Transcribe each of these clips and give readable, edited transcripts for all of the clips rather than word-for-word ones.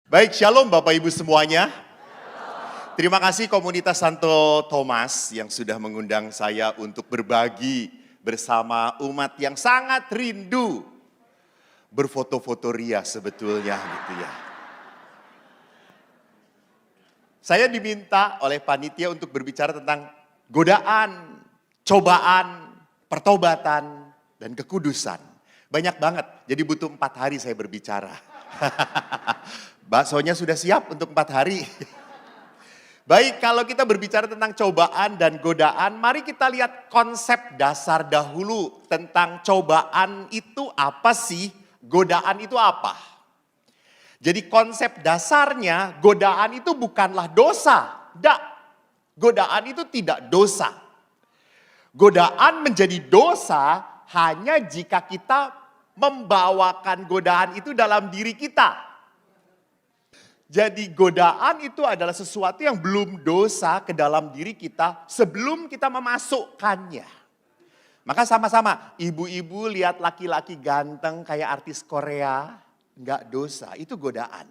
Baik, shalom Bapak Ibu semuanya. Terima kasih komunitas Santo Thomas yang sudah mengundang saya untuk berbagi bersama umat yang sangat rindu berfoto-foto ria sebetulnya gitu ya. Saya diminta oleh panitia untuk berbicara tentang godaan, cobaan, pertobatan, dan kekudusan. Banyak banget, jadi butuh 4 hari saya berbicara. Baksonya sudah siap untuk 4 hari. Baik, kalau kita berbicara tentang cobaan dan godaan, mari kita lihat konsep dasar dahulu tentang cobaan itu apa sih, godaan itu apa. Jadi konsep dasarnya godaan itu bukanlah dosa. Tidak, godaan itu tidak dosa. Godaan menjadi dosa hanya jika kita membawakan godaan itu dalam diri kita. Jadi godaan itu adalah sesuatu yang belum dosa ke dalam diri kita sebelum kita memasukkannya. Maka sama-sama, ibu-ibu lihat laki-laki ganteng kayak artis Korea, enggak dosa, itu godaan.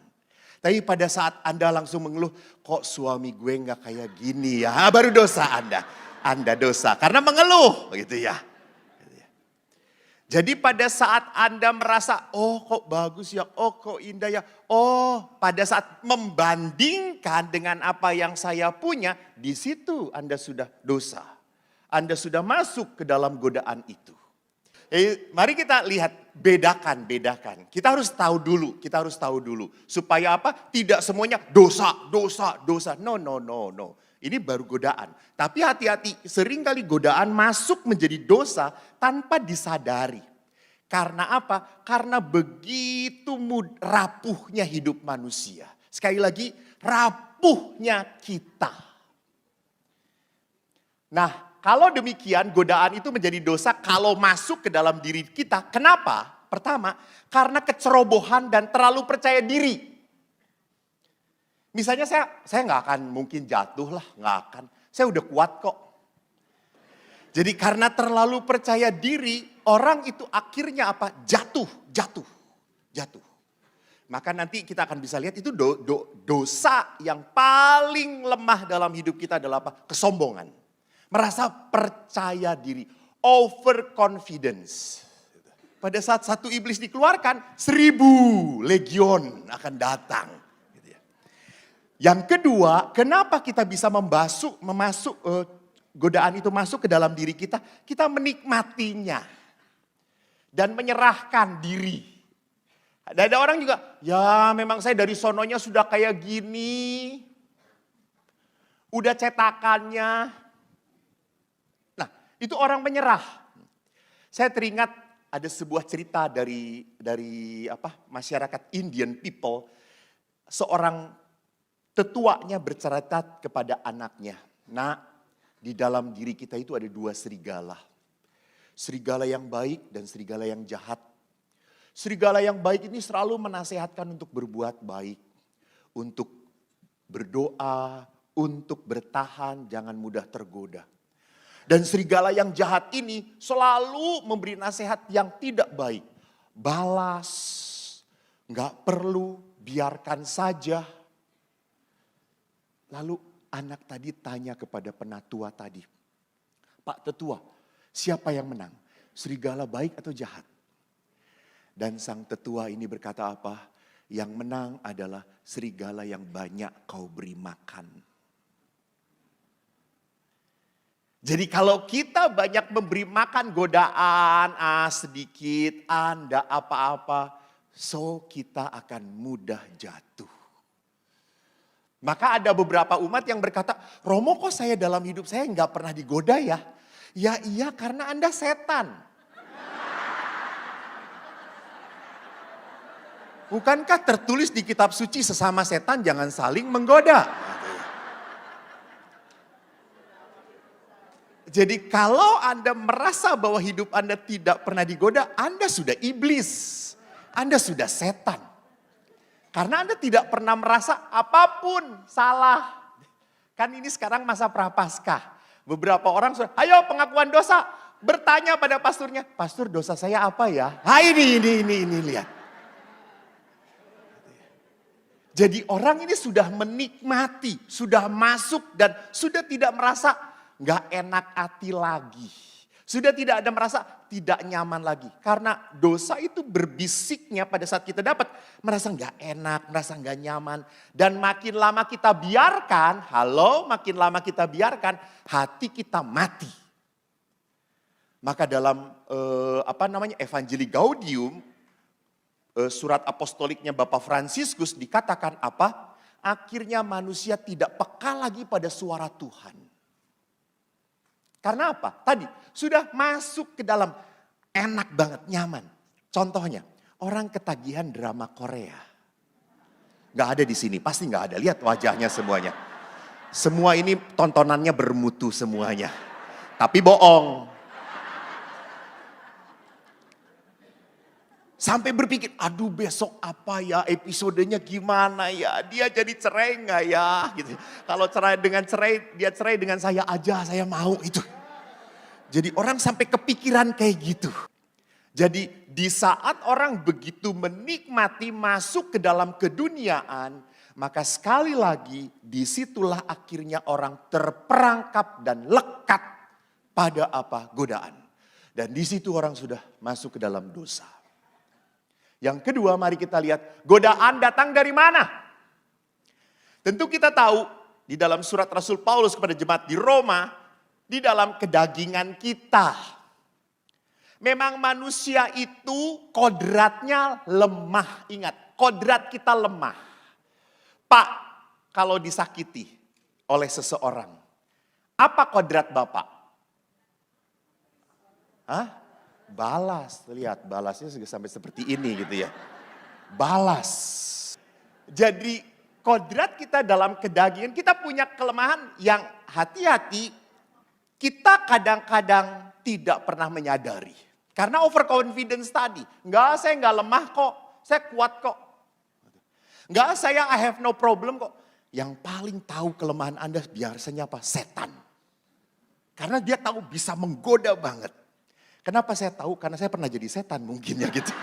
Tapi pada saat Anda langsung mengeluh, kok suami gue enggak kayak gini ya, baru dosa Anda. Anda dosa karena mengeluh gitu ya. Jadi pada saat Anda merasa, oh kok bagus ya, oh kok indah ya. Oh pada saat membandingkan dengan apa yang saya punya, di situ Anda sudah dosa. Anda sudah masuk ke dalam godaan itu. Mari kita lihat, bedakan. Kita harus tahu dulu. Supaya apa? Tidak semuanya dosa. No. Ini baru godaan. Tapi hati-hati, seringkali godaan masuk menjadi dosa tanpa disadari. Karena apa? Karena begitu rapuhnya hidup manusia. Sekali lagi, rapuhnya kita. Nah, kalau demikian godaan itu menjadi dosa kalau masuk ke dalam diri kita. Kenapa? Pertama, karena kecerobohan dan terlalu percaya diri. Misalnya saya nggak akan mungkin jatuh lah, nggak akan. Saya udah kuat kok. Jadi karena terlalu percaya diri, orang itu akhirnya apa? Jatuh. Maka nanti kita akan bisa lihat itu dosa yang paling lemah dalam hidup kita adalah apa? Kesombongan. Merasa percaya diri, overconfidence. Pada saat satu iblis dikeluarkan, 1000 legion akan datang. Yang kedua, kenapa kita bisa godaan itu masuk ke dalam diri kita? Kita menikmatinya dan menyerahkan diri. Ada orang juga, ya memang saya dari sononya sudah kayak gini, udah cetakannya. Nah, itu orang menyerah. Saya teringat ada sebuah cerita dari masyarakat Indian people, seorang tetuanya bercerita kepada anaknya, "Nak, di dalam diri kita itu ada 2 serigala. Serigala yang baik dan serigala yang jahat. Serigala yang baik ini selalu menasehatkan untuk berbuat baik, untuk berdoa, untuk bertahan, jangan mudah tergoda. Dan serigala yang jahat ini selalu memberi nasihat yang tidak baik. Balas, gak perlu, biarkan saja." Lalu anak tadi tanya kepada penatua tadi, "Pak Tetua, siapa yang menang? Serigala baik atau jahat?" Dan sang tetua ini berkata apa? "Yang menang adalah serigala yang banyak kau beri makan." Jadi kalau kita banyak memberi makan godaan, sedikit, Anda apa-apa, so kita akan mudah jatuh. Maka ada beberapa umat yang berkata, "Romo kok saya dalam hidup saya nggak pernah digoda ya?" Ya iya, karena Anda setan. Bukankah tertulis di kitab suci sesama setan jangan saling menggoda? Jadi kalau Anda merasa bahwa hidup Anda tidak pernah digoda, Anda sudah iblis. Anda sudah setan. Karena Anda tidak pernah merasa apapun salah. Kan ini sekarang masa prapaskah. Beberapa orang sudah, ayo pengakuan dosa. Bertanya pada pasturnya, "Pastor, dosa saya apa ya?" Ini lihat. Jadi orang ini sudah menikmati, sudah masuk dan sudah tidak merasa nggak enak hati lagi. Sudah tidak ada merasa tidak nyaman lagi. Karena dosa itu berbisiknya pada saat kita dapat. Merasa nggak enak, merasa nggak nyaman. Dan makin lama kita biarkan, makin lama kita biarkan, hati kita mati. Maka dalam Evangelii Gaudium, surat apostoliknya Bapak Fransiskus dikatakan apa? Akhirnya manusia tidak peka lagi pada suara Tuhan. Karena apa? Tadi sudah masuk ke dalam enak banget, nyaman. Contohnya, orang ketagihan drama Korea. Gak ada di sini, pasti gak ada. Lihat wajahnya semuanya. Semua ini tontonannya bermutu semuanya. Tapi bohong. Sampai berpikir, aduh besok apa ya, episodenya gimana ya, dia jadi cerai gak ya? Gitu. Kalau dia cerai dengan saya aja, saya mau itu. Jadi orang sampai kepikiran kayak gitu. Jadi di saat orang begitu menikmati masuk ke dalam keduniaan, maka sekali lagi disitulah akhirnya orang terperangkap dan lekat pada godaan. Dan di situ orang sudah masuk ke dalam dosa. Yang kedua, mari kita lihat godaan datang dari mana? Tentu kita tahu di dalam surat Rasul Paulus kepada jemaat di Roma, di dalam kedagingan kita. Memang manusia itu kodratnya lemah. Ingat, kodrat kita lemah. Pak, kalau disakiti oleh seseorang, apa kodrat Bapak? Balas. Lihat, balasnya sampai seperti ini gitu ya. Balas. Jadi kodrat kita dalam kedagingan, kita punya kelemahan yang hati-hati kita kadang-kadang tidak pernah menyadari. Karena overconfidence tadi. Saya enggak lemah kok, saya kuat kok. I have no problem kok. Yang paling tahu kelemahan Anda biasanya apa? Setan. Karena dia tahu bisa menggoda banget. Kenapa saya tahu? Karena saya pernah jadi setan mungkin ya gitu.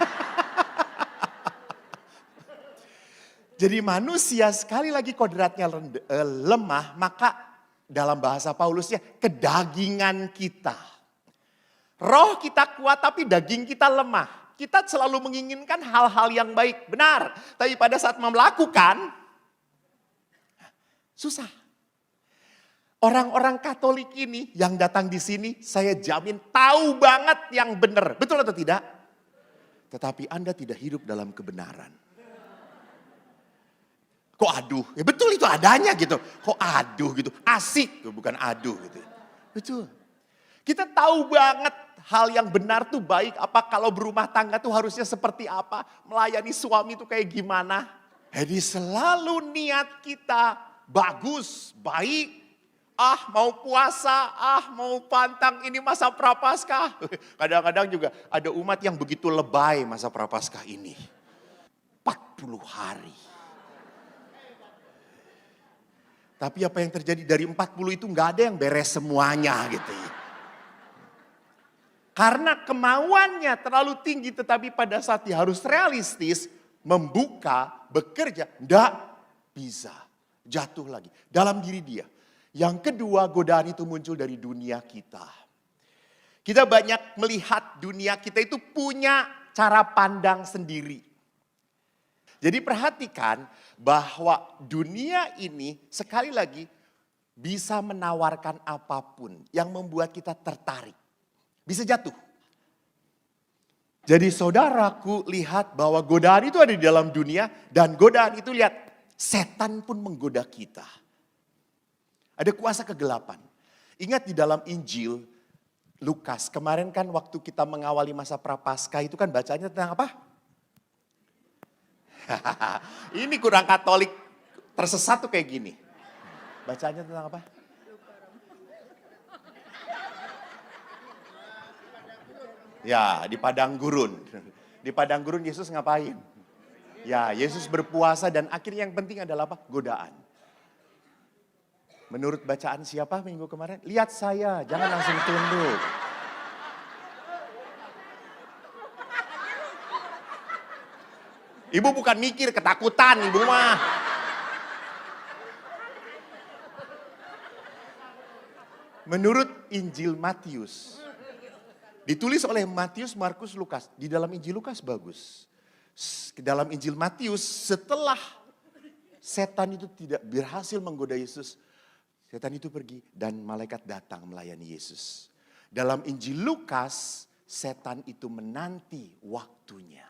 Jadi manusia sekali lagi kodratnya lemah, maka dalam bahasa Paulusnya kedagingan kita. Roh kita kuat tapi daging kita lemah. Kita selalu menginginkan hal-hal yang baik, benar. Tapi pada saat melakukan, susah. Orang-orang Katolik ini yang datang di sini, saya jamin tahu banget yang benar. Betul atau tidak? Tetapi Anda tidak hidup dalam kebenaran. Kok aduh? Ya betul itu adanya gitu. Kok aduh gitu? Asik, bukan aduh gitu. Betul. Kita tahu banget hal yang benar tuh baik apa, kalau berumah tangga tuh harusnya seperti apa, melayani suami tuh kayak gimana. Jadi selalu niat kita bagus, baik. Mau puasa, mau pantang ini masa prapaskah. Kadang-kadang juga ada umat yang begitu lebay masa prapaskah ini. 40 hari. Tapi apa yang terjadi dari 40 itu nggak ada yang beres semuanya gitu ya. Karena kemauannya terlalu tinggi, tetapi pada saat dia harus realistis, membuka, bekerja, nggak bisa. Jatuh lagi dalam diri dia. Yang kedua, godaan itu muncul dari dunia kita. Kita banyak melihat dunia kita itu punya cara pandang sendiri. Jadi perhatikan bahwa dunia ini sekali lagi bisa menawarkan apapun yang membuat kita tertarik. Bisa jatuh. Jadi saudaraku lihat bahwa godaan itu ada di dalam dunia dan godaan itu lihat setan pun menggoda kita. Ada kuasa kegelapan. Ingat di dalam Injil Lukas kemarin kan waktu kita mengawali masa prapaskah itu kan bacanya tentang apa? Ini kurang Katolik tersesat tuh kayak gini. Bacanya tentang apa? Ya, di padang gurun. Di padang gurun Yesus ngapain? Ya, Yesus berpuasa dan akhirnya yang penting adalah apa? Godaan. Menurut bacaan siapa minggu kemarin? Lihat saya, jangan langsung tunduk. Ibu bukan mikir ketakutan, ibu mah. Menurut Injil Matius. Ditulis oleh Matius, Markus, Lukas. Di dalam Injil Lukas bagus. Dalam Injil Matius setelah setan itu tidak berhasil menggoda Yesus. Setan itu pergi dan malaikat datang melayani Yesus. Dalam Injil Lukas, setan itu menanti waktunya.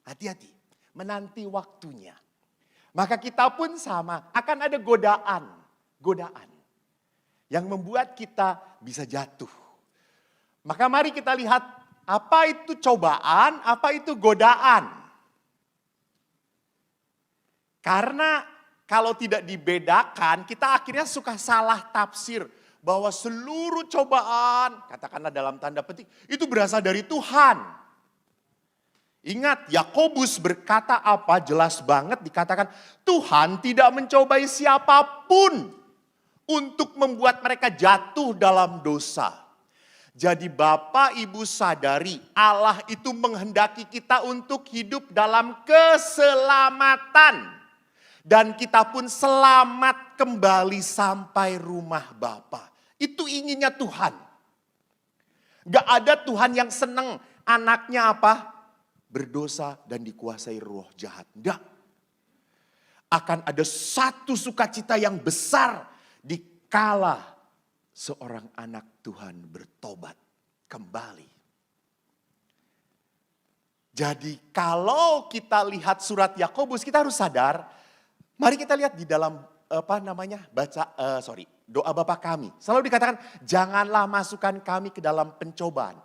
Hati-hati, menanti waktunya. Maka kita pun sama, akan ada godaan. Godaan. Yang membuat kita bisa jatuh. Maka mari kita lihat apa itu cobaan, apa itu godaan. Karena kalau tidak dibedakan, kita akhirnya suka salah tafsir. Bahwa seluruh cobaan, katakanlah dalam tanda petik, itu berasal dari Tuhan. Ingat, Yakobus berkata apa? Jelas banget dikatakan, Tuhan tidak mencobai siapapun untuk membuat mereka jatuh dalam dosa. Jadi Bapak Ibu sadari, Allah itu menghendaki kita untuk hidup dalam keselamatan. Dan kita pun selamat kembali sampai rumah Bapa. Itu inginnya Tuhan. Gak ada Tuhan yang senang anaknya apa? Berdosa dan dikuasai roh jahat. Enggak. Akan ada satu sukacita yang besar dikala seorang anak Tuhan bertobat kembali. Jadi kalau kita lihat surat Yakobus, kita harus sadar, mari kita lihat di dalam doa Bapa kami. Selalu dikatakan, janganlah masukkan kami ke dalam pencobaan.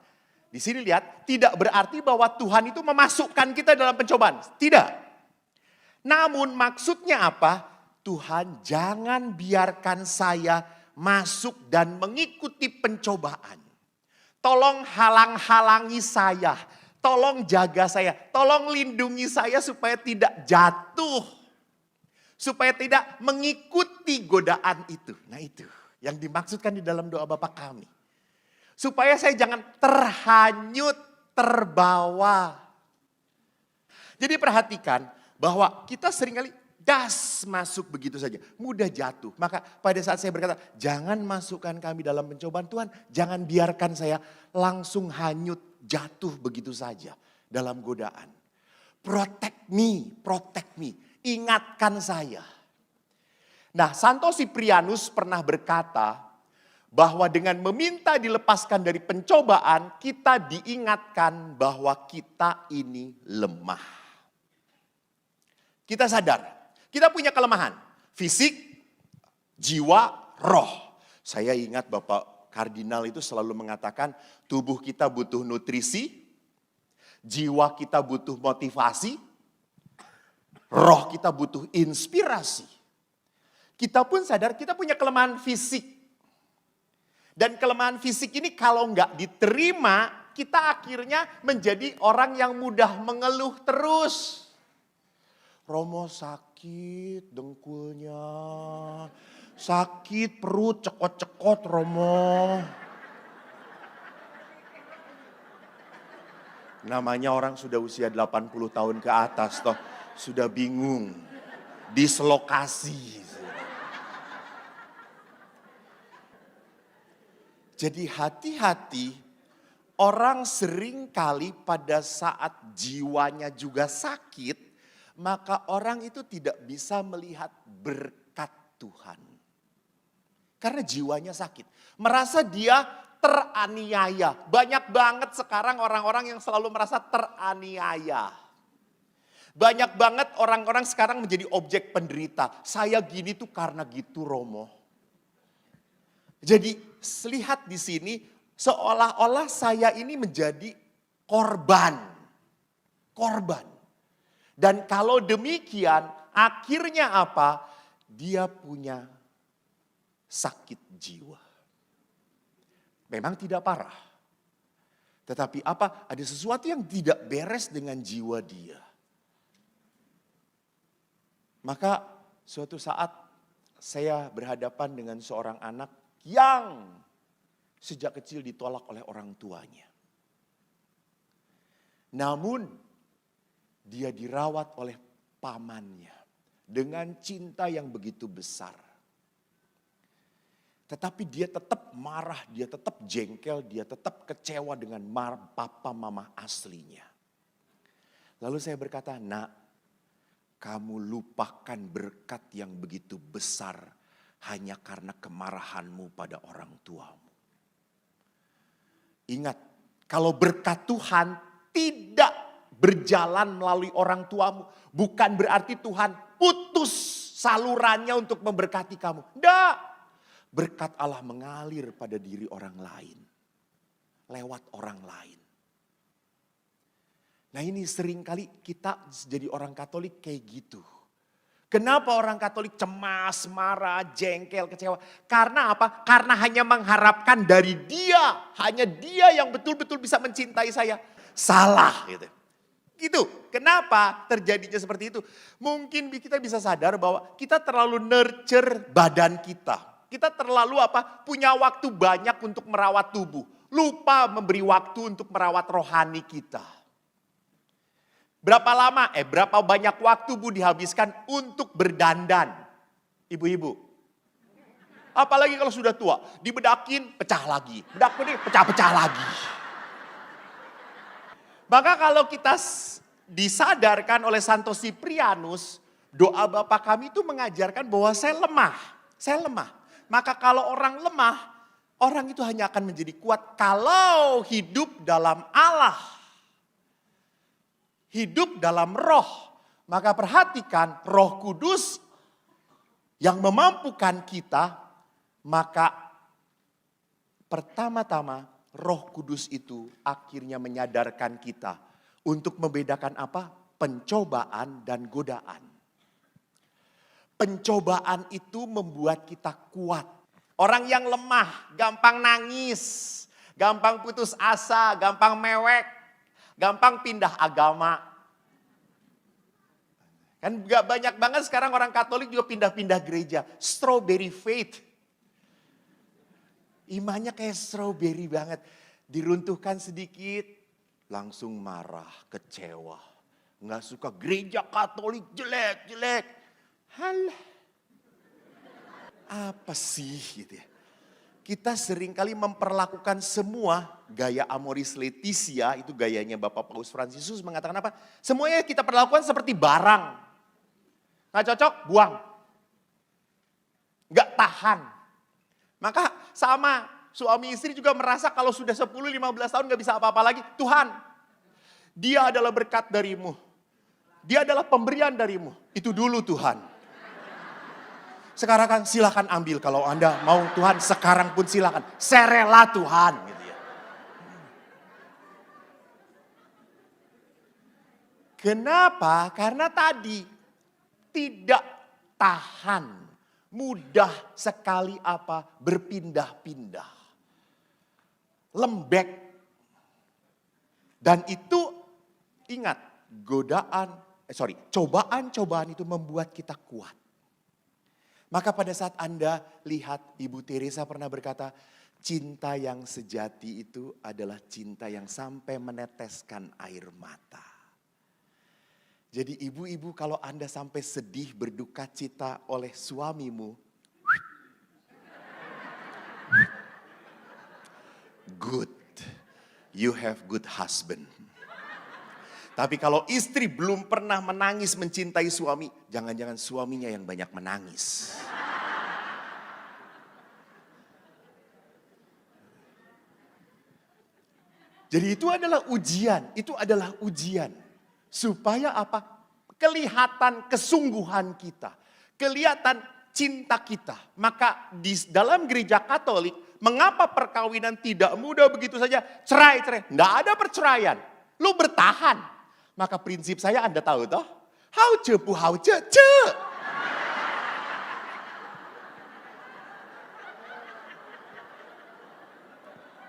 Di sini lihat, tidak berarti bahwa Tuhan itu memasukkan kita dalam pencobaan. Tidak. Namun maksudnya apa? Tuhan jangan biarkan saya masuk dan mengikuti pencobaan. Tolong halang-halangi saya. Tolong jaga saya. Tolong lindungi saya supaya tidak jatuh. Supaya tidak mengikuti godaan itu. Nah itu yang dimaksudkan di dalam doa Bapa kami. Supaya saya jangan terhanyut, terbawa. Jadi perhatikan bahwa kita seringkali masuk begitu saja. Mudah jatuh. Maka pada saat saya berkata, jangan masukkan kami dalam pencobaan Tuhan. Jangan biarkan saya langsung hanyut, jatuh begitu saja dalam godaan. Protect me. Ingatkan saya. Nah, Santo Siprianus pernah berkata, bahwa dengan meminta dilepaskan dari pencobaan, kita diingatkan bahwa kita ini lemah. Kita sadar, kita punya kelemahan. Fisik, jiwa, roh. Saya ingat Bapak Kardinal itu selalu mengatakan, tubuh kita butuh nutrisi, jiwa kita butuh motivasi, roh kita butuh inspirasi. Kita pun sadar kita punya kelemahan fisik. Dan kelemahan fisik ini kalau nggak diterima, kita akhirnya menjadi orang yang mudah mengeluh terus. Romo sakit dengkulnya, sakit perut cekot-cekot Romo. Namanya orang sudah usia 80 tahun ke atas toh, sudah bingung, dislokasi. Jadi hati-hati, orang sering kali pada saat jiwanya juga sakit, maka orang itu tidak bisa melihat berkat Tuhan. Karena jiwanya sakit. Merasa dia teraniaya. Banyak banget sekarang orang-orang yang selalu merasa teraniaya. Banyak banget orang-orang sekarang menjadi objek penderita. Saya gini tuh karena gitu Romo. Jadi lihat di sini seolah-olah saya ini menjadi korban. Korban. Dan kalau demikian akhirnya apa? Dia punya sakit jiwa. Memang tidak parah. Tetapi apa? Ada sesuatu yang tidak beres dengan jiwa dia. Maka suatu saat saya berhadapan dengan seorang anak yang sejak kecil ditolak oleh orang tuanya. Namun dia dirawat oleh pamannya dengan cinta yang begitu besar. Tetapi dia tetap marah, dia tetap jengkel, dia tetap kecewa dengan papa mama aslinya. Lalu saya berkata, nak, kamu lupakan berkat yang begitu besar hanya karena kemarahanmu pada orang tuamu. Ingat, kalau berkat Tuhan tidak berjalan melalui orang tuamu, bukan berarti Tuhan putus salurannya untuk memberkati kamu. Tidak. Berkat Allah mengalir pada diri orang lain. Lewat orang lain. Nah ini seringkali kita jadi orang Katolik kayak gitu. Kenapa orang Katolik cemas, marah, jengkel, kecewa? Karena apa? Karena hanya mengharapkan dari dia. Hanya dia yang betul-betul bisa mencintai saya. Salah gitu. Gitu. Kenapa terjadinya seperti itu? Mungkin kita bisa sadar bahwa kita terlalu nurture badan kita. Kita terlalu punya waktu banyak untuk merawat tubuh. Lupa memberi waktu untuk merawat rohani kita. Berapa banyak waktu Bu dihabiskan untuk berdandan? Ibu-ibu. Apalagi kalau sudah tua. Dibedakin, pecah lagi. Bedakin, pecah-pecah lagi. Maka kalau kita disadarkan oleh Santo Siprianus, doa Bapa kami itu mengajarkan bahwa saya lemah. Saya lemah. Maka kalau orang lemah, orang itu hanya akan menjadi kuat kalau hidup dalam Allah. Hidup dalam roh. Maka perhatikan Roh Kudus yang memampukan kita. Maka pertama-tama Roh Kudus itu akhirnya menyadarkan kita. Untuk membedakan apa? Pencobaan dan godaan. Pencobaan itu membuat kita kuat. Orang yang lemah, gampang nangis. Gampang putus asa, gampang mewek. Gampang pindah agama. Kan gak banyak banget sekarang orang Katolik juga pindah-pindah gereja. Strawberry faith. Imannya kayak strawberry banget. Diruntuhkan sedikit, langsung marah, kecewa. Gak suka gereja Katolik jelek-jelek. Halah. Apa sih gitu ya. Kita seringkali memperlakukan semua gaya Amoris Laetitia, itu gayanya Bapak Paus Fransiskus mengatakan apa? Semuanya kita perlakukan seperti barang. Nggak cocok, buang. Nggak tahan. Maka sama suami istri juga merasa kalau sudah 10-15 tahun nggak bisa apa-apa lagi. Tuhan, dia adalah berkat darimu. Dia adalah pemberian darimu. Itu dulu Tuhan. Sekarang kan silakan ambil kalau Anda mau Tuhan, sekarang pun silakan. Saya rela Tuhan gitu ya. Kenapa? Karena tadi tidak tahan. Mudah sekali berpindah-pindah. Lembek. Dan itu ingat, cobaan-cobaan itu membuat kita kuat. Maka pada saat Anda lihat Ibu Teresa pernah berkata, cinta yang sejati itu adalah cinta yang sampai meneteskan air mata. Jadi ibu-ibu kalau Anda sampai sedih berduka cita oleh suamimu, good, you have good husband. Tapi kalau istri belum pernah menangis mencintai suami, jangan-jangan suaminya yang banyak menangis. Jadi itu adalah ujian, Supaya apa? Kelihatan kesungguhan kita, kelihatan cinta kita. Maka di dalam gereja Katolik, mengapa perkawinan tidak mudah begitu saja? Cerai. Nggak ada perceraian. Lu bertahan. Maka prinsip saya Anda tahu toh? Hau ce pu hau ce ce.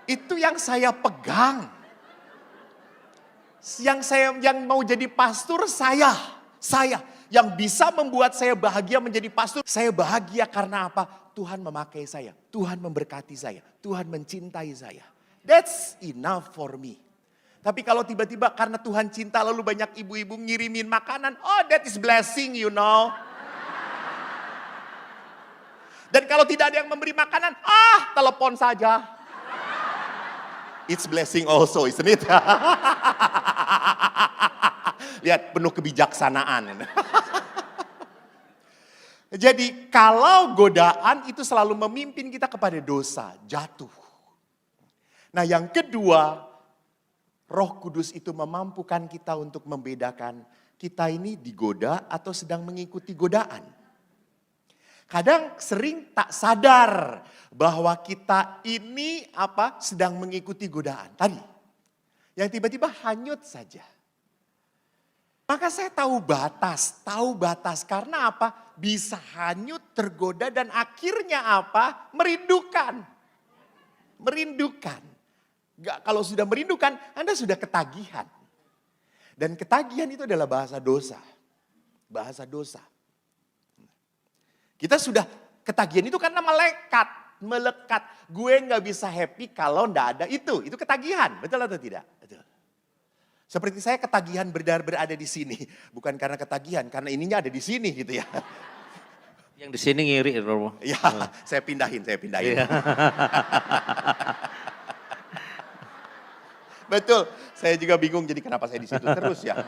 Itu yang saya pegang. Yang mau jadi pastor saya. Yang bisa membuat saya bahagia menjadi pastor. Saya bahagia karena apa? Tuhan memakai saya. Tuhan memberkati saya. Tuhan mencintai saya. That's enough for me. Tapi kalau tiba-tiba karena Tuhan cinta lalu banyak ibu-ibu ngirimin makanan. Oh, that is blessing, you know. Dan kalau tidak ada yang memberi makanan, telepon saja. It's blessing also, isn't it? Lihat, penuh kebijaksanaan. Jadi kalau godaan itu selalu memimpin kita kepada dosa, jatuh. Nah yang kedua, Roh Kudus itu memampukan kita untuk membedakan kita ini digoda atau sedang mengikuti godaan. Kadang sering tak sadar bahwa kita ini sedang mengikuti godaan. Tadi, yang tiba-tiba hanyut saja. Maka saya tahu batas. Karena bisa hanyut, tergoda dan akhirnya merindukan. Kalau sudah merindukan, Anda sudah ketagihan. Dan ketagihan itu adalah bahasa dosa. Kita sudah ketagihan itu karena melekat. Gue gak bisa happy kalau gak ada itu. Itu ketagihan, betul atau tidak? Betul. Seperti saya ketagihan berada di sini. Bukan karena ketagihan, karena ininya ada di sini gitu ya. Yang di sini ngiri, Romo. Ya, saya pindahin. Betul, saya juga bingung jadi kenapa saya di situ terus ya.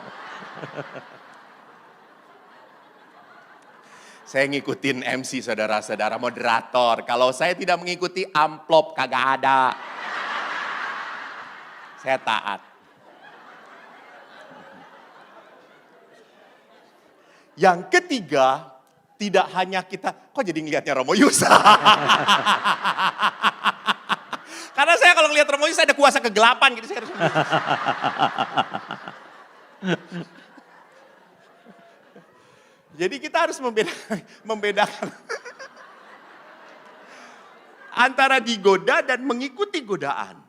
Saya ngikutin MC saudara-saudara moderator. Kalau saya tidak mengikuti amplop kagak ada. Saya taat. Yang ketiga, tidak hanya kita, kok jadi ngelihatnya Romo Yus? Karena saya kalau ngelihat Romo Yus ada kuasa kegelapan gitu. Saya harus Jadi kita harus membedakan antara digoda dan mengikuti godaan.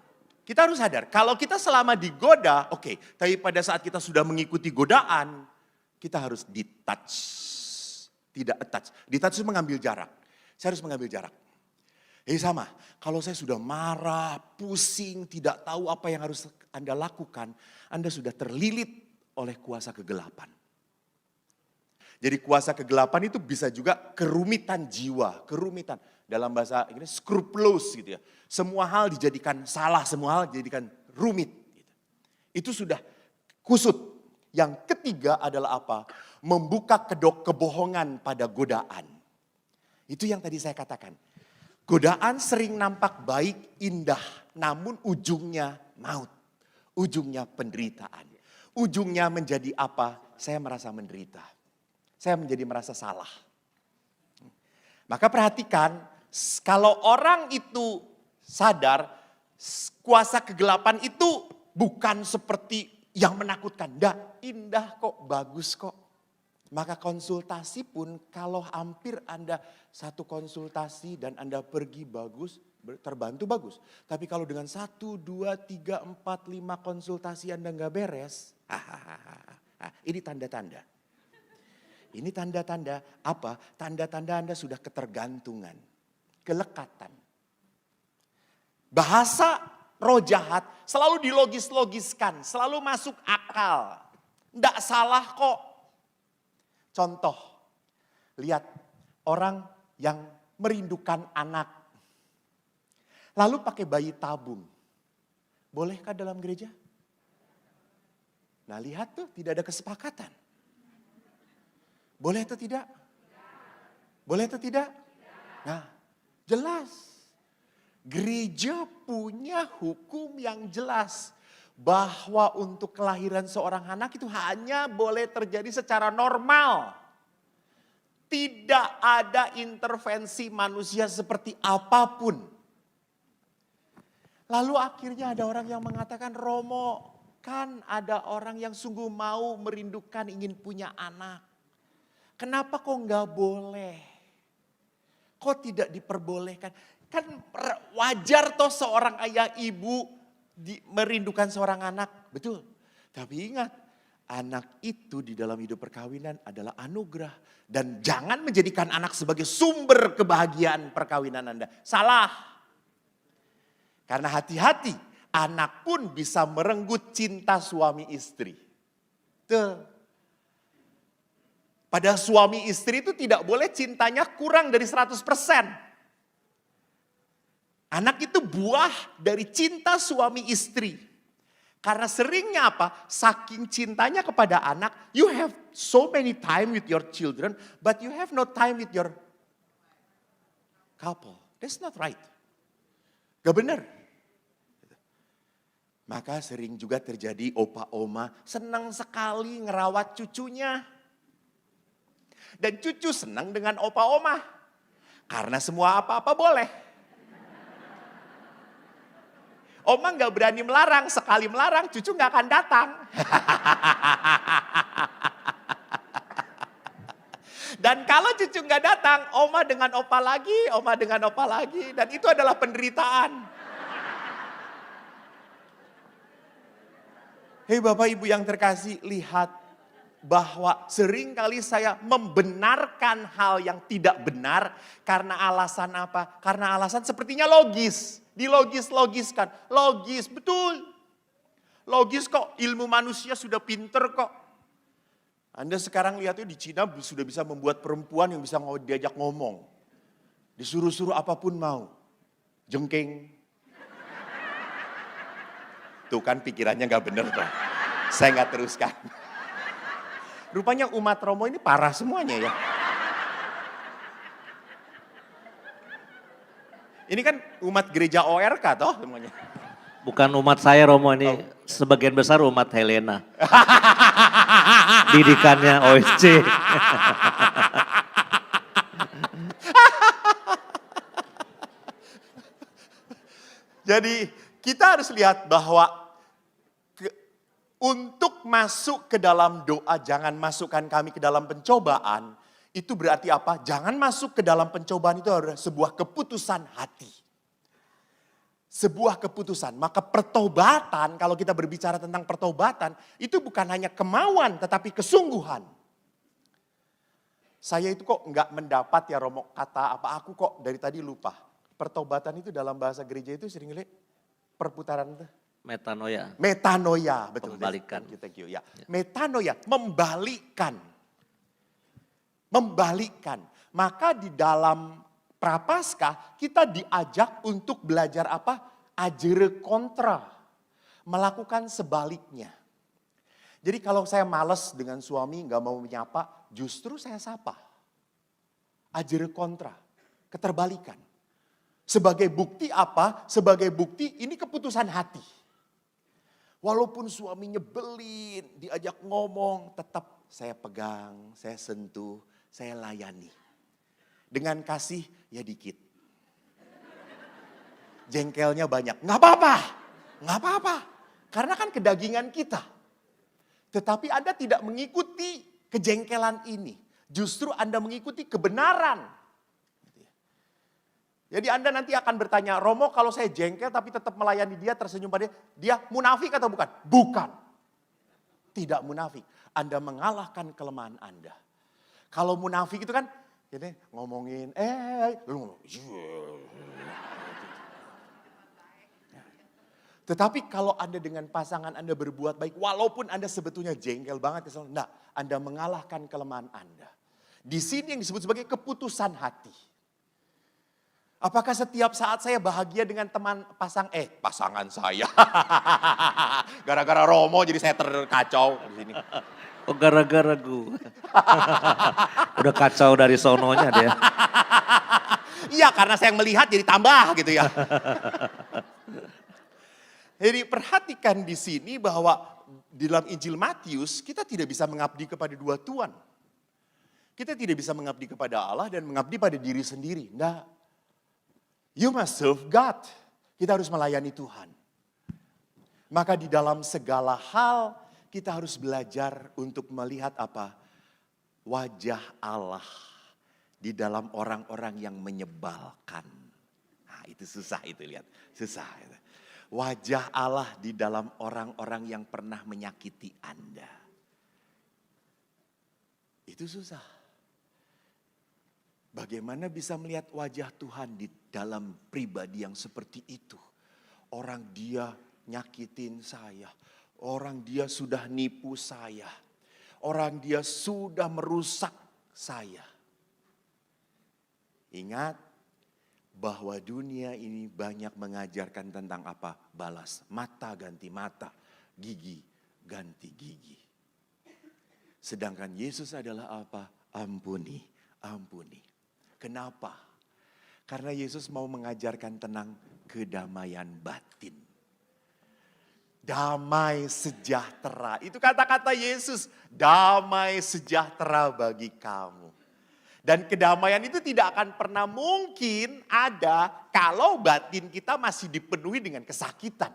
Kita harus sadar, kalau kita selama digoda, oke. Tapi pada saat kita sudah mengikuti godaan, kita harus detach. Tidak attach. Detach itu mengambil jarak. Saya harus mengambil jarak. Sama, kalau saya sudah marah, pusing, tidak tahu apa yang harus Anda lakukan, Anda sudah terlilit oleh kuasa kegelapan. Jadi kuasa kegelapan itu bisa juga kerumitan jiwa, kerumitan. Dalam bahasa Inggris, scrupulous gitu ya. Semua hal dijadikan salah, semua hal dijadikan rumit. Itu sudah kusut. Yang ketiga adalah membuka kedok kebohongan pada godaan. Itu yang tadi saya katakan. Godaan sering nampak baik, indah, namun ujungnya maut. Ujungnya penderitaan. Ujungnya menjadi saya merasa menderita. Saya merasa salah. Maka perhatikan, kalau orang itu sadar, kuasa kegelapan itu bukan seperti yang menakutkan. Indah kok, bagus kok. Maka konsultasi pun kalau hampir Anda satu konsultasi dan Anda pergi bagus, terbantu bagus. Tapi kalau dengan 1, 2, 3, 4, 5 konsultasi Anda nggak beres, ini tanda-tanda. Ini tanda-tanda apa? Tanda-tanda Anda sudah ketergantungan, kelekatan. Bahasa roh jahat selalu dilogis-logiskan, selalu masuk akal. Nggak salah kok. Contoh, lihat orang yang merindukan anak. Lalu pakai bayi tabung. Bolehkah dalam gereja? Nah lihat tuh tidak ada kesepakatan. Boleh atau tidak? Boleh atau tidak? Nah jelas. Gereja punya hukum yang jelas. Bahwa untuk kelahiran seorang anak itu hanya boleh terjadi secara normal. Tidak ada intervensi manusia seperti apapun. Lalu akhirnya ada orang yang mengatakan, Romo, kan ada orang yang sungguh mau merindukan ingin punya anak. Kenapa kok nggak boleh? Kok tidak diperbolehkan? Kan wajar toh seorang ayah ibu merindukan seorang anak, betul. Tapi ingat, anak itu di dalam hidup perkawinan adalah anugerah. Dan jangan menjadikan anak sebagai sumber kebahagiaan perkawinan Anda. Salah. Karena hati-hati, anak pun bisa merenggut cinta suami istri. Tuh. Pada suami istri itu tidak boleh cintanya kurang dari 100%. Anak itu buah dari cinta suami istri. Karena seringnya apa? Saking cintanya kepada anak, you have so many time with your children, but you have no time with your couple. That's not right. Gak benar. Maka sering juga terjadi opa oma senang sekali ngerawat cucunya. Dan cucu senang dengan opa oma. Karena semua apa-apa boleh. Oma gak berani melarang, sekali melarang cucu gak akan datang. Dan kalau cucu gak datang, oma dengan opa lagi, oma dengan opa lagi. Dan itu adalah penderitaan. Hei Bapak Ibu yang terkasih, lihat bahwa seringkali saya membenarkan hal yang tidak benar karena alasan apa? Karena alasan sepertinya logis, dilogis-logiskan. Logis, betul. Logis kok, ilmu manusia sudah pinter kok. Anda sekarang lihat di Cina sudah bisa membuat perempuan yang bisa diajak ngomong. Disuruh-suruh apapun mau. Jengking. Tuh kan pikirannya gak bener tuh. Saya gak teruskan. Rupanya umat Romo ini parah semuanya ya. Ini kan umat gereja ORK toh semuanya. Bukan umat saya Romo ini, sebagian besar umat Helena. Didikannya OSC. Jadi kita harus lihat bahwa untuk masuk ke dalam doa, jangan masukkan kami ke dalam pencobaan. Itu berarti apa? Jangan masuk ke dalam pencobaan itu adalah sebuah keputusan hati. Sebuah keputusan. Maka pertobatan, kalau kita berbicara tentang pertobatan, itu bukan hanya kemauan tetapi kesungguhan. Saya itu kok enggak mendapat ya Romo kata apa, aku kok dari tadi lupa. Pertobatan itu dalam bahasa gereja itu sering lihat perputaran itu. Metanoia. Metanoia, betul. Membalikan. Thank you. Ya. Metanoia, membalikkan. Membalikkan. Maka di dalam Prapaskah kita diajak untuk belajar apa? Ajere kontra. Melakukan sebaliknya. Jadi kalau saya males dengan suami gak mau menyapa, justru saya sapa. Ajere kontra. Keterbalikan. Sebagai bukti apa? Sebagai bukti ini keputusan hati. Walaupun suami nyebelin, diajak ngomong, tetap saya pegang, saya sentuh, saya layani. Dengan kasih ya dikit. Jengkelnya banyak, nggak apa-apa, nggak apa-apa. Karena kan kedagingan kita. Tetapi Anda tidak mengikuti kejengkelan ini. Justru Anda mengikuti kebenaran. Jadi Anda nanti akan bertanya, Romo kalau saya jengkel tapi tetap melayani dia, tersenyum pada dia, dia munafik atau bukan? Bukan. Tidak munafik. Anda mengalahkan kelemahan Anda. Kalau munafik itu kan, jadi ngomongin, lu ngomong, tetapi kalau Anda dengan pasangan Anda berbuat baik, walaupun Anda sebetulnya jengkel banget, enggak, Anda mengalahkan kelemahan Anda. Di sini yang disebut sebagai keputusan hati. Apakah setiap saat saya bahagia dengan teman pasangan saya. Gara-gara Romo jadi saya terkacau di sini. Oh gara-gara gue. Udah kacau dari sononya dia. Iya karena saya yang melihat jadi tambah gitu ya. Jadi perhatikan di sini bahwa di dalam Injil Matius kita tidak bisa mengabdi kepada dua tuan. Kita tidak bisa mengabdi kepada Allah dan mengabdi pada diri sendiri. Enggak. You must serve God. Kita harus melayani Tuhan. Maka di dalam segala hal kita harus belajar untuk melihat apa? Wajah Allah di dalam orang-orang yang menyebalkan. Nah itu susah itu lihat. Susah. Wajah Allah di dalam orang-orang yang pernah menyakiti Anda. Itu susah. Bagaimana bisa melihat wajah Tuhan di dalam pribadi yang seperti itu? Orang dia nyakitin saya. Orang dia sudah nipu saya. Orang dia sudah merusak saya. Ingat bahwa dunia ini banyak mengajarkan tentang apa? Balas. Mata ganti mata, gigi ganti gigi. Sedangkan Yesus adalah apa? Ampuni, ampuni. Kenapa? Karena Yesus mau mengajarkan tentang kedamaian batin. Damai sejahtera. Itu kata-kata Yesus. Damai sejahtera bagi kamu. Dan kedamaian itu tidak akan pernah mungkin ada kalau batin kita masih dipenuhi dengan kesakitan.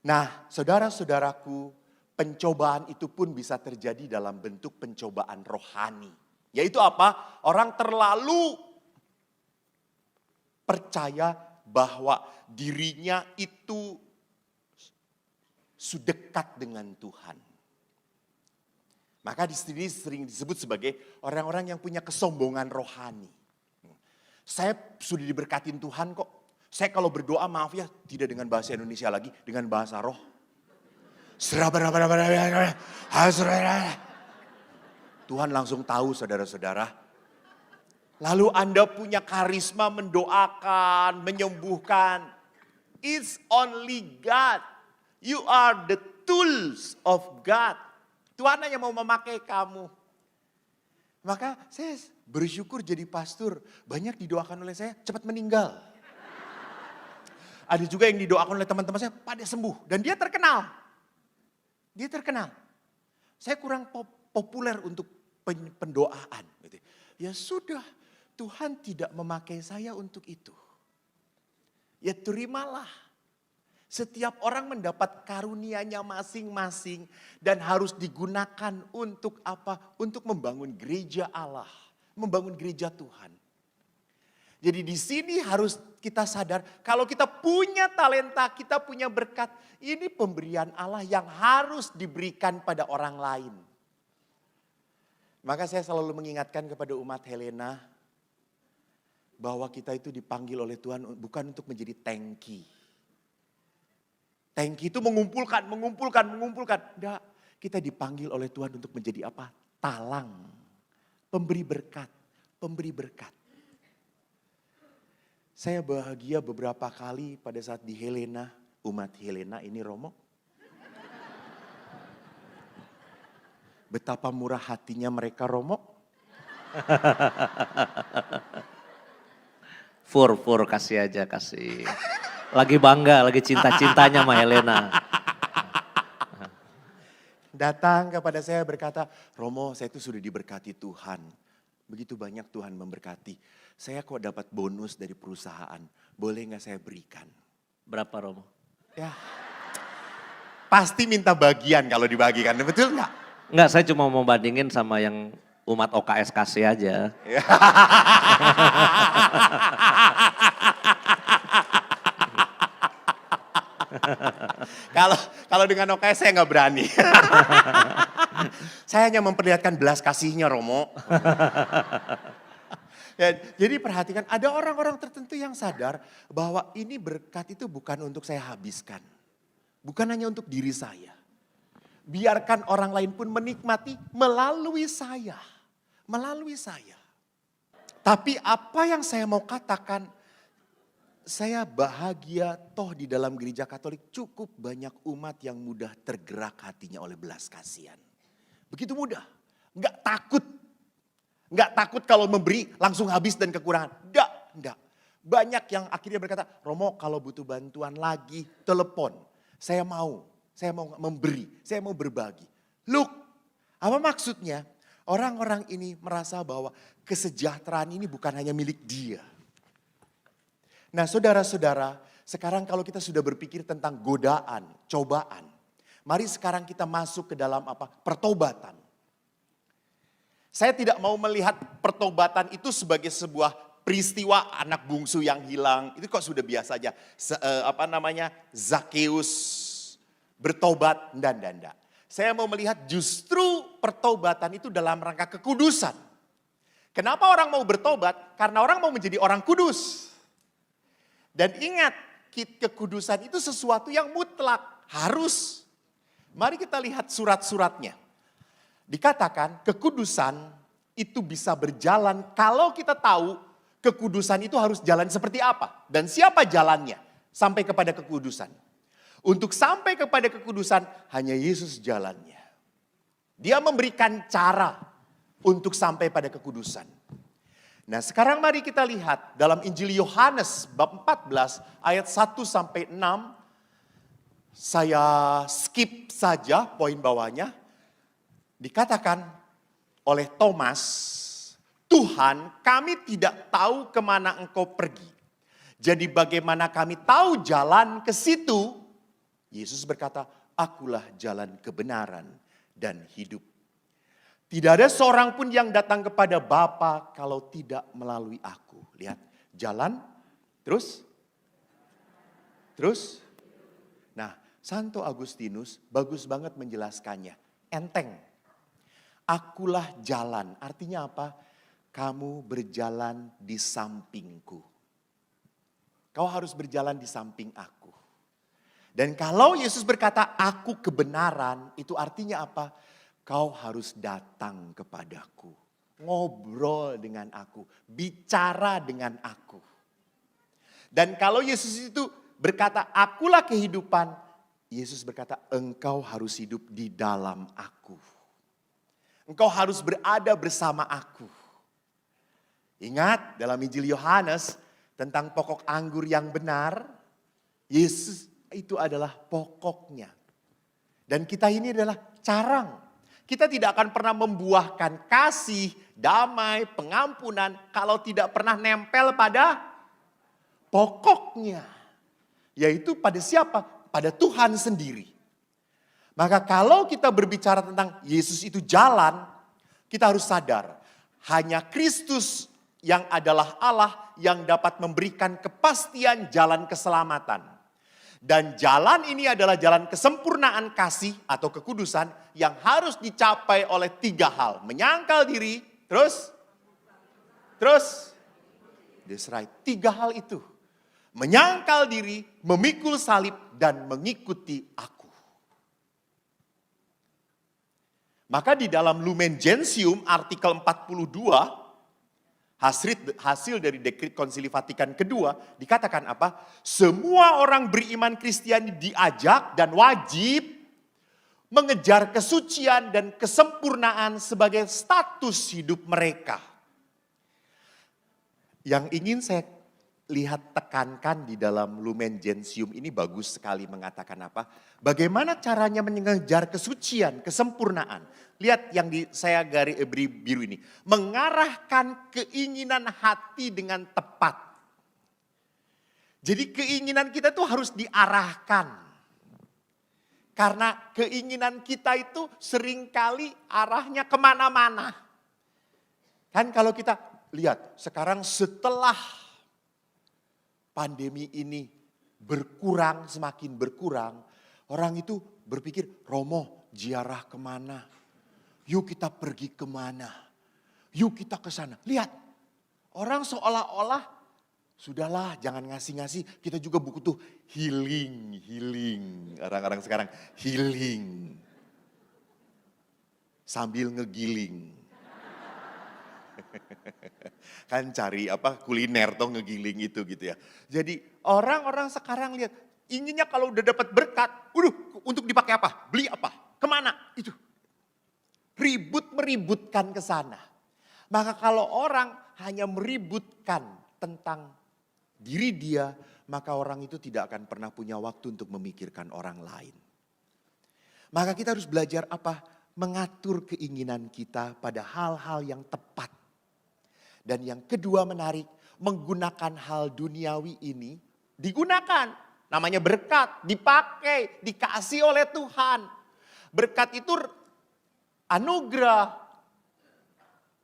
Nah, saudara-saudaraku, pencobaan itu pun bisa terjadi dalam bentuk pencobaan rohani. Yaitu apa? Orang terlalu percaya bahwa dirinya itu dekat dengan Tuhan. Maka di sini sering disebut sebagai orang-orang yang punya kesombongan rohani. Saya sudah diberkatin Tuhan kok. Saya kalau berdoa maaf ya tidak dengan bahasa Indonesia lagi, dengan bahasa roh. Tuhan langsung tahu saudara-saudara. Lalu Anda punya karisma mendoakan, menyembuhkan. It's only God. You are the tools of God. Tuhan hanya mau memakai kamu. Maka saya bersyukur jadi pastor. Banyak didoakan oleh saya cepat meninggal. Ada juga yang didoakan oleh teman-teman saya pada sembuh. Dan dia terkenal. Dia terkenal. Saya kurang populer untuk pendoaan. Ya sudah, Tuhan tidak memakai saya untuk itu. Ya terimalah. Setiap orang mendapat karunia-Nya masing-masing dan harus digunakan untuk apa? Untuk membangun gereja Allah, membangun gereja Tuhan. Jadi di sini harus kita sadar kalau kita punya talenta, kita punya berkat, ini pemberian Allah yang harus diberikan pada orang lain. Maka saya selalu mengingatkan kepada umat Helena bahwa kita itu dipanggil oleh Tuhan bukan untuk menjadi tangki. Tangki itu mengumpulkan. Enggak, kita dipanggil oleh Tuhan untuk menjadi apa? Talang. Pemberi berkat. Saya bahagia beberapa kali pada saat di Helena, umat Helena ini Romo. Betapa murah hatinya mereka Romo. Fur, kasih aja, kasih. Lagi bangga, lagi cinta-cintanya sama Helena. Datang kepada saya berkata, Romo saya itu sudah diberkati Tuhan. Begitu banyak Tuhan memberkati. Saya kok dapat bonus dari perusahaan, boleh gak saya berikan? Berapa Romo? Ya, pasti minta bagian kalau dibagikan, betul gak? Enggak, saya cuma mau bandingin sama yang umat OKS kasih aja. Kalau dengan OKS saya nggak berani. Saya hanya memperlihatkan belas kasihnya Romo. Ya, jadi perhatikan ada orang-orang tertentu yang sadar bahwa ini berkat itu bukan untuk saya habiskan. Bukan hanya untuk diri saya. Biarkan orang lain pun menikmati melalui saya. Melalui saya. Tapi apa yang saya mau katakan, saya bahagia toh di dalam gereja Katolik cukup banyak umat yang mudah tergerak hatinya oleh belas kasihan. Begitu mudah, enggak takut. Enggak takut kalau memberi langsung habis dan kekurangan. Enggak. Banyak yang akhirnya berkata, Romo kalau butuh bantuan lagi telepon. Saya mau memberi, saya mau berbagi. Look, apa maksudnya? Orang-orang ini merasa bahwa kesejahteraan ini bukan hanya milik dia. Nah saudara-saudara, sekarang kalau kita sudah berpikir tentang godaan, cobaan. Mari sekarang kita masuk ke dalam apa? Pertobatan. Saya tidak mau melihat pertobatan itu sebagai sebuah peristiwa anak bungsu yang hilang. Itu kok sudah biasa aja. Zakeus bertobat, enggak. Saya mau melihat justru pertobatan itu dalam rangka kekudusan. Kenapa orang mau bertobat? Karena orang mau menjadi orang kudus. Dan ingat, kekudusan itu sesuatu yang mutlak, harus. Mari kita lihat surat-suratnya. Dikatakan kekudusan itu bisa berjalan kalau kita tahu kekudusan itu harus jalan seperti apa. Dan siapa jalannya sampai kepada kekudusan. Untuk sampai kepada kekudusan hanya Yesus jalannya. Dia memberikan cara untuk sampai pada kekudusan. Nah sekarang mari kita lihat dalam Injil Yohanes bab 14 ayat 1 sampai 6. Saya skip saja poin bawahnya. Dikatakan oleh Thomas, Tuhan kami tidak tahu kemana engkau pergi. Jadi bagaimana kami tahu jalan ke situ? Yesus berkata, akulah jalan kebenaran dan hidup. Tidak ada seorang pun yang datang kepada Bapa kalau tidak melalui aku. Lihat, jalan, terus. Nah, Santo Agustinus bagus banget menjelaskannya. Enteng. Akulah jalan. Artinya apa? Kamu berjalan di sampingku. Kau harus berjalan di samping aku. Dan kalau Yesus berkata, aku kebenaran, itu artinya apa? Kau harus datang kepadaku. Ngobrol dengan aku. Bicara dengan aku. Dan kalau Yesus itu berkata, akulah kehidupan. Yesus berkata, engkau harus hidup di dalam aku. Engkau harus berada bersama aku. Ingat dalam Injil Yohanes tentang pokok anggur yang benar. Yesus itu adalah pokoknya. Dan kita ini adalah carang. Kita tidak akan pernah membuahkan kasih, damai, pengampunan kalau tidak pernah nempel pada pokoknya. Yaitu pada siapa? Pada Tuhan sendiri. Maka kalau kita berbicara tentang Yesus itu jalan, kita harus sadar. Hanya Kristus yang adalah Allah yang dapat memberikan kepastian jalan keselamatan. Dan jalan ini adalah jalan kesempurnaan kasih atau kekudusan yang harus dicapai oleh 3 hal. Menyangkal diri, terus. That's right, 3 hal itu. Menyangkal diri, memikul salib, dan mengikuti aku. Maka di dalam Lumen Gentium artikel 42, hasil dari Dekret Konsili Vatikan kedua, dikatakan apa? Semua orang beriman Kristiani diajak dan wajib mengejar kesucian dan kesempurnaan sebagai status hidup mereka. Yang ingin saya lihat tekankan di dalam Lumen Gentium ini bagus sekali mengatakan apa? Bagaimana caranya mengejar kesucian, kesempurnaan. Lihat yang saya garis biru ini. Mengarahkan keinginan hati dengan tepat. Jadi keinginan kita tuh harus diarahkan. Karena keinginan kita itu seringkali arahnya kemana-mana. Kan kalau kita lihat sekarang setelah pandemi ini berkurang, semakin berkurang. Orang itu berpikir, Romo ziarah kemana? Yuk kita pergi kemana? Yuk kita ke sana. Lihat, orang seolah-olah, sudahlah jangan ngasih-ngasih. Kita juga butuh healing. Orang-orang sekarang healing. Sambil ngegiling. Kan cari kuliner toh ngegiling itu gitu ya. Jadi orang-orang sekarang lihat inginnya kalau udah dapat berkat, untuk dipakai apa? Beli apa? Kemana? Itu. Meributkan ke sana. Maka kalau orang hanya meributkan tentang diri dia, maka orang itu tidak akan pernah punya waktu untuk memikirkan orang lain. Maka kita harus belajar apa? Mengatur keinginan kita pada hal-hal yang tepat. Dan yang kedua menarik, menggunakan hal duniawi ini digunakan. Namanya berkat, dipakai, dikasih oleh Tuhan. Berkat itu anugerah,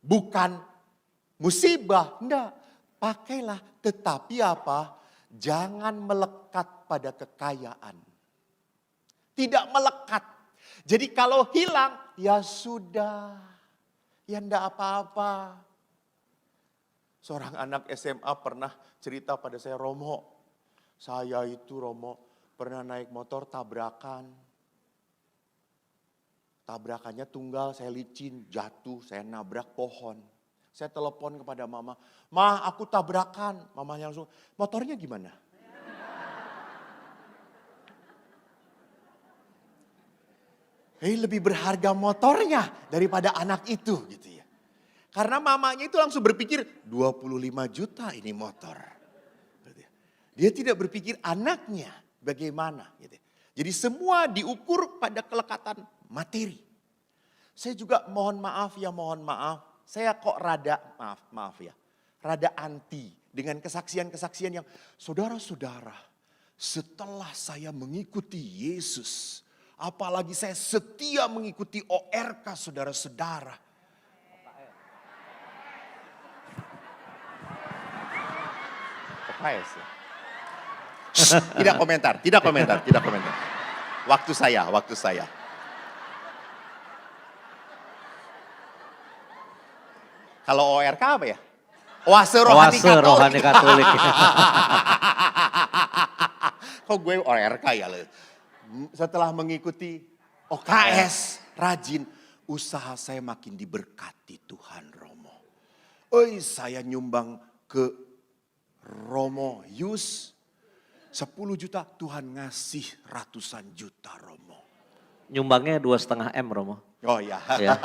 bukan musibah. Enggak, pakailah. Tetapi apa? Jangan melekat pada kekayaan. Tidak melekat. Jadi kalau hilang, ya sudah. Ya enggak apa-apa. Seorang anak SMA pernah cerita pada saya, Romo, saya itu Romo pernah naik motor tabrakan. tabrakannya tunggal, saya licin, jatuh, saya nabrak pohon. Saya telepon kepada mama, "Ma, aku tabrakan." Mamanya langsung, "Motornya gimana?" Lebih berharga motornya daripada anak itu gitu ya. Karena mamanya itu langsung berpikir 25 juta ini motor. Dia tidak berpikir anaknya bagaimana gitu. Jadi semua diukur pada kelekatan materi. Saya juga mohon maaf. Saya kok rada, maaf ya, rada anti dengan kesaksian-kesaksian yang saudara-saudara, setelah saya mengikuti Yesus, apalagi saya setia mengikuti ORK saudara-saudara. OKS ya? Tidak komentar. Waktu saya. Kalau ORK apa ya? Oase Rohani Katolik. Kok gue ORK ya? Setelah mengikuti OKS, rajin, usaha saya makin diberkati Tuhan Romo. Saya nyumbang ke Romo Yus 10 juta, Tuhan ngasih ratusan juta Romo. Nyumbangnya 2,5 M Romo. Oh iya. Ya.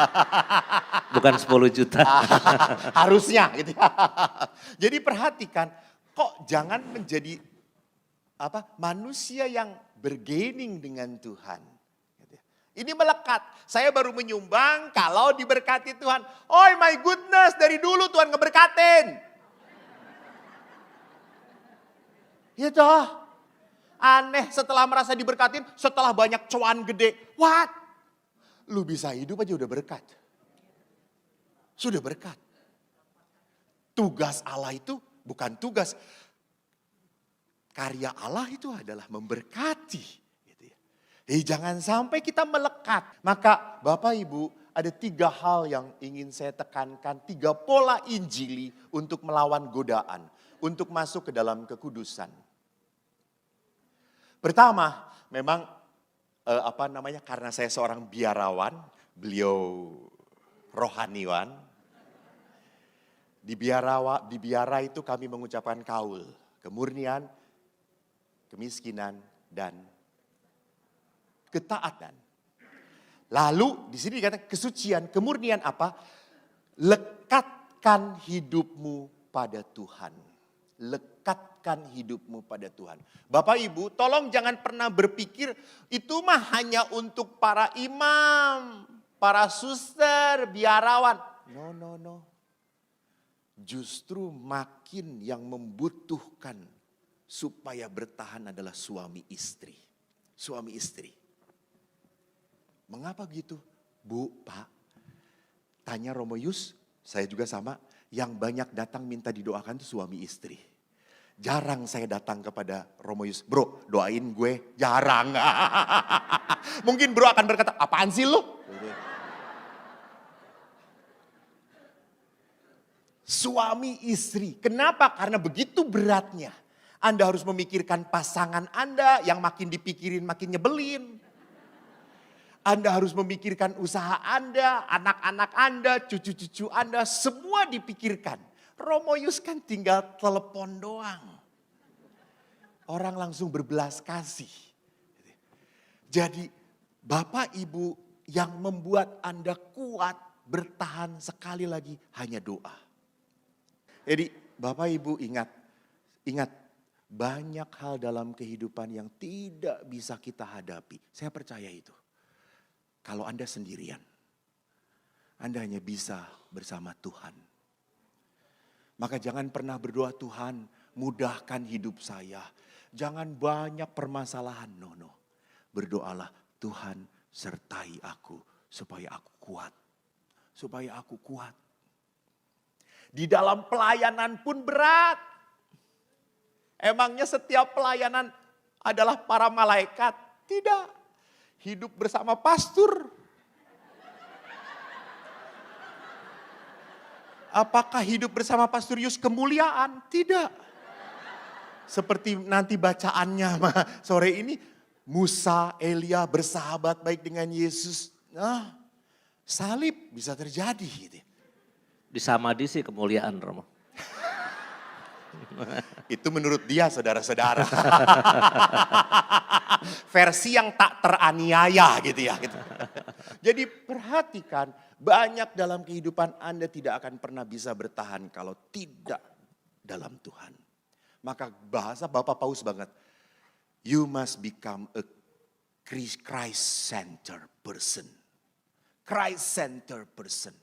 Bukan 10 juta. Harusnya gitu ya. Jadi perhatikan, kok jangan menjadi manusia yang bergaining dengan Tuhan. Ini melekat. Saya baru menyumbang kalau diberkati Tuhan. Oh my goodness, dari dulu Tuhan ngeberkatin. Ya toh. Aneh setelah merasa diberkatin, setelah banyak cuan gede. What? Lu bisa hidup aja udah berkat. Sudah berkat. Tugas Allah itu bukan tugas. Karya Allah itu adalah memberkati. Gitu ya. Jadi jangan sampai kita melekat. Maka Bapak Ibu ada 3 hal yang ingin saya tekankan. 3 pola injili untuk melawan godaan. Untuk masuk ke dalam kekudusan. Pertama, memang karena saya seorang biarawan, beliau rohaniwan. Di biara itu kami mengucapkan kaul, kemurnian, kemiskinan, dan ketaatan. Lalu di sini dikatakan kesucian, kemurnian apa? Lekatkan hidupmu pada Tuhan. Lekatkan hidupmu pada Tuhan. Bapak Ibu, tolong jangan pernah berpikir itu mah hanya untuk para imam, para suster, biarawan. No. Justru makin yang membutuhkan supaya bertahan adalah suami istri. Suami istri. Mengapa gitu? Bu, Pak, tanya Romo Yus, saya juga sama. Yang banyak datang minta didoakan itu suami istri. Jarang saya datang kepada Romo Yus, bro doain gue, jarang. Mungkin bro akan berkata, apaan sih lu? Suami istri, kenapa? Karena begitu beratnya. Anda harus memikirkan pasangan Anda yang makin dipikirin makin nyebelin. Anda harus memikirkan usaha Anda, anak-anak Anda, cucu-cucu Anda, semua dipikirkan. Romo Yus kan tinggal telepon doang. Orang langsung berbelas kasih. Jadi Bapak Ibu yang membuat Anda kuat bertahan sekali lagi hanya doa. Jadi Bapak Ibu ingat banyak hal dalam kehidupan yang tidak bisa kita hadapi. Saya percaya itu. Kalau Anda sendirian, Anda hanya bisa bersama Tuhan. Maka jangan pernah berdoa, Tuhan mudahkan hidup saya. Jangan banyak permasalahan, no. Berdoalah, Tuhan sertai aku supaya aku kuat. Supaya aku kuat. Di dalam pelayanan pun berat. Emangnya setiap pelayanan adalah para malaikat? Tidak. Hidup bersama pastor. Apakah hidup bersama Pastor Yus kemuliaan? Tidak. Seperti nanti bacaannya sore ini. Musa, Elia bersahabat baik dengan Yesus. salib bisa terjadi gitu. Di samadhi sih kemuliaan Romo. Itu menurut dia saudara-saudara. Versi yang tak teraniaya gitu ya. Gitu. Jadi perhatikan, banyak dalam kehidupan Anda tidak akan pernah bisa bertahan kalau tidak dalam Tuhan. Maka bahasa Bapak Paus banget. You must become a Christ-centered person. Christ-centered person.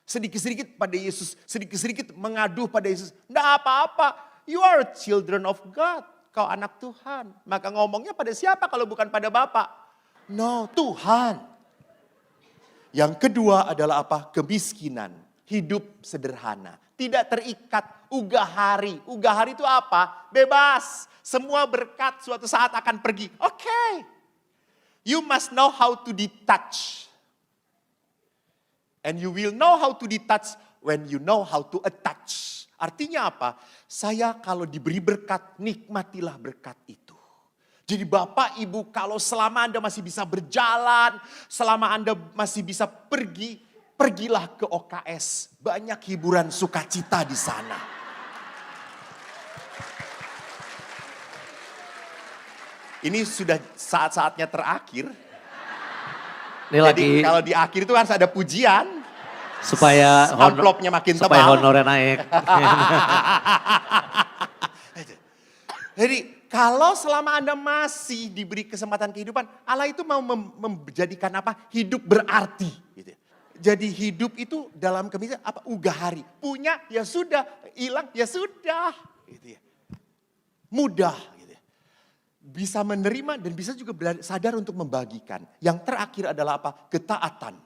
Sedikit-sedikit pada Yesus, sedikit-sedikit mengadu pada Yesus. Tidak apa-apa, you are children of God. Kau anak Tuhan. Maka ngomongnya pada siapa kalau bukan pada Bapa? No, Tuhan. Yang kedua adalah apa? Kemiskinan. Hidup sederhana. Tidak terikat. Ugahari. Ugahari itu apa? Bebas. Semua berkat suatu saat akan pergi. Oke. You must know how to detach. And you will know how to detach when you know how to attach. Artinya apa? Saya kalau diberi berkat, nikmatilah berkat itu. Jadi Bapak Ibu kalau selama Anda masih bisa berjalan, selama Anda masih bisa pergi, pergilah ke OKS. Banyak hiburan sukacita di sana. Ini sudah saat-saatnya terakhir. Ini lagi Jadi kalau di akhir itu kan ada pujian. supaya amplopnya makin supaya tebal. honornya naik. Jadi kalau selama Anda masih diberi kesempatan kehidupan, Allah itu mau menjadikan apa? Hidup berarti. Gitu. Jadi hidup itu dalam kemiskinan apa? Ugahari. Punya ya sudah, hilang ya sudah. Gitu ya. Mudah. Gitu ya. Bisa menerima dan bisa juga sadar untuk membagikan. Yang terakhir adalah apa? Ketaatan.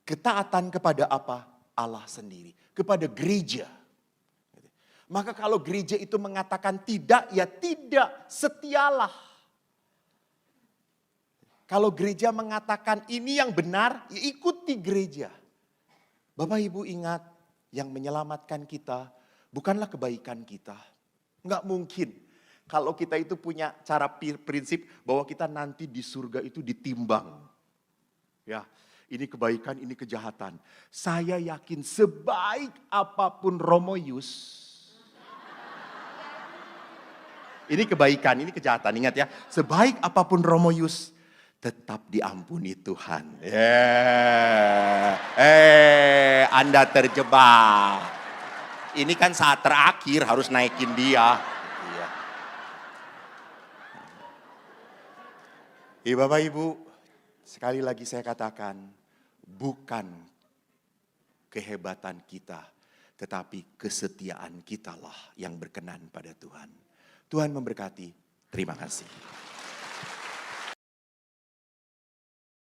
Ketaatan kepada apa? Allah sendiri. Kepada gereja. Maka kalau gereja itu mengatakan tidak, ya tidak. Setialah. Kalau gereja mengatakan ini yang benar, ya ikuti gereja. Bapak Ibu ingat, yang menyelamatkan kita bukanlah kebaikan kita. Enggak mungkin. Kalau kita itu punya cara prinsip bahwa kita nanti di surga itu ditimbang. Ya. Ini kebaikan, ini kejahatan. Saya yakin sebaik apapun Romo Yus. Ini kebaikan, ini kejahatan. Ingat ya, sebaik apapun Romo Yus, tetap diampuni Tuhan. Anda terjebak. Ini kan saat terakhir harus naikin dia. Bapak Ibu, sekali lagi saya katakan, bukan kehebatan kita, tetapi kesetiaan kitalah yang berkenan pada Tuhan. Tuhan memberkati. Terima kasih.